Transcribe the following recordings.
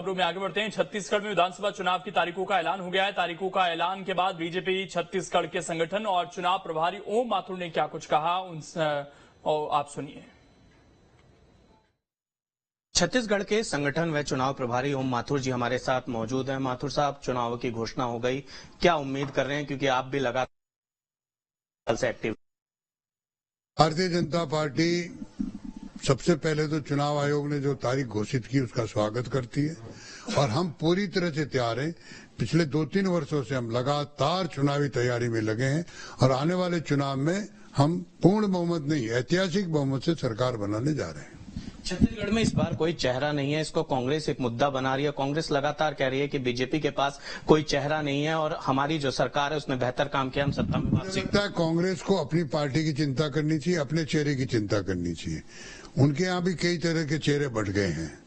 खबरों में आगे बढ़ते हैं। छत्तीसगढ़ में विधानसभा चुनाव की तारीखों का ऐलान हो गया है। तारीखों का ऐलान के बाद बीजेपी छत्तीसगढ़ के संगठन और चुनाव प्रभारी ओम माथुर ने क्या कुछ कहा, आप सुनिए। छत्तीसगढ़ के संगठन व चुनाव प्रभारी ओम माथुर जी हमारे साथ मौजूद हैं। माथुर साहब, चुनाव की घोषणा हो गई, क्या उम्मीद कर रहे हैं, क्योंकि आप भी लगातार से एक्टिव? भारतीय जनता पार्टी सबसे पहले तो चुनाव आयोग ने जो तारीख घोषित की उसका स्वागत करती है और हम पूरी तरह से तैयार हैं। पिछले 2-3 वर्षों से हम लगातार चुनावी तैयारी में लगे हैं और आने वाले चुनाव में हम पूर्ण बहुमत नहीं, ऐतिहासिक बहुमत से सरकार बनाने जा रहे हैं। छत्तीसगढ़ में इस बार कोई चेहरा नहीं है, इसको कांग्रेस एक मुद्दा बना रही है। कांग्रेस लगातार कह रही है कि बीजेपी के पास कोई चेहरा नहीं है और हमारी जो सरकार है उसने बेहतर काम किया, हम सत्ता में वापसी। लगता है कांग्रेस को अपनी पार्टी की चिंता करनी चाहिए, अपने चेहरे की चिंता करनी चाहिए। उनके यहाँ भी कई तरह के चेहरे बढ़ गए हैं।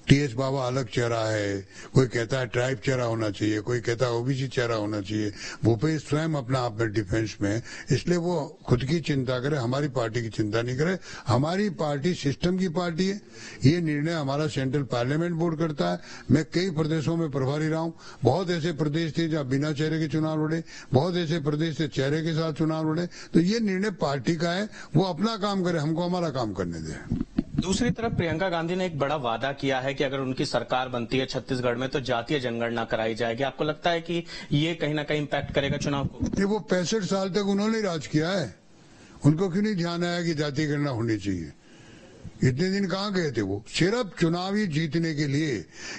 टीएस बाबा अलग चेहरा है, कोई कहता है ट्राइब चेहरा होना चाहिए, कोई कहता है ओबीसी चेहरा होना चाहिए। भूपेश स्वयं अपना आप में डिफेंस में है, इसलिए वो खुद की चिंता करे, हमारी पार्टी की चिंता नहीं करे। हमारी पार्टी सिस्टम की पार्टी है, ये निर्णय हमारा सेंट्रल पार्लियामेंट बोर्ड करता है। मैं कई प्रदेशों में प्रभारी रहा हूं, बहुत ऐसे प्रदेश थे जहां बिना चेहरे के चुनाव लड़े, बहुत ऐसे प्रदेश थे चेहरे के साथ चुनाव लड़े। तो ये निर्णय पार्टी का है, वो अपना काम करे, हमको हमारा काम करने दे। दूसरी तरफ प्रियंका गांधी ने एक बड़ा वादा किया है कि अगर उनकी सरकार बनती है छत्तीसगढ़ में तो जातीय जनगणना कराई जाएगी। आपको लगता है कि ये कहीं ना कहीं इम्पैक्ट करेगा चुनाव को? ये वो 65 साल तक उन्होंने राज किया है, उनको क्यों नहीं ध्यान आया कि जातीय गणना होनी चाहिए? इतने दिन कहाँ गए थे वो? सिर्फ चुनावी जीतने के लिए,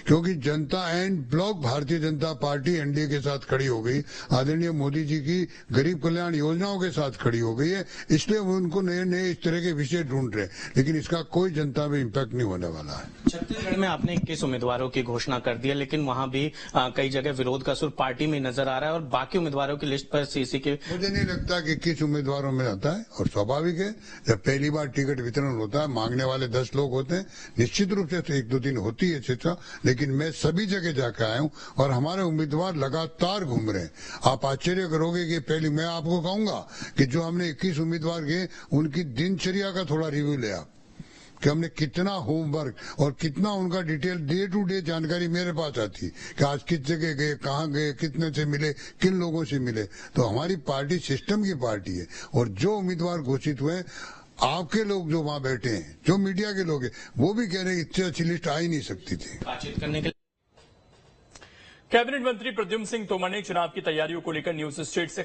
क्योंकि जनता and block Bharatiya Janata party NDA के साथ खड़ी हो गई, आदरणीय मोदी जी की गरीब कल्याण योजनाओं के साथ खड़ी हो गई है, इसलिए वो उनको नए नए इस तरह के विषय ढूंढ रहे हैं, लेकिन इसका कोई जनता में इम्पैक्ट नहीं होने वाला है। छत्तीसगढ़ में आपने 21 उम्मीदवारों की घोषणा कर दी है, लेकिन वहां भी कई जगह विरोध का सुर पार्टी में नजर आ रहा है और बाकी उम्मीदवारों की लिस्ट पर सीसी के मुझे नहीं लगता कि 21 उम्मीदवारों में आता है, और स्वाभाविक है जब पहली बार टिकट वितरण होता है, मांगने वाले 10 लोग होते हैं, निश्चित रूप से 1-2 दिन होती है चर्चा, लेकिन मैं सभी जगह जाकर आया हूं और हमारे उम्मीदवार लगातार घूम रहे हैं। आप आश्चर्य करोगे कि पहले मैं आपको कहूंगा कि जो हमने 21 उम्मीदवार किए उनकी दिनचर्या का थोड़ा रिव्यू ले आप, कि हमने कितना होमवर्क और कितना उनका डिटेल डे टू डे जानकारी मेरे पास आती कि आज किस जगह गए, कहाँ गए, कितने से मिले, किन लोगों से मिले। तो हमारी पार्टी सिस्टम की पार्टी है और जो उम्मीदवार घोषित हुए, आपके लोग जो वहां बैठे हैं, जो मीडिया के लोग हैं, वो भी कह रहे हैं इतनी अच्छी लिस्ट आ ही नहीं सकती थी। बातचीत करने के कैबिनेट मंत्री प्रद्युम्न सिंह तोमर ने चुनाव की तैयारियों को लेकर न्यूज स्टेट से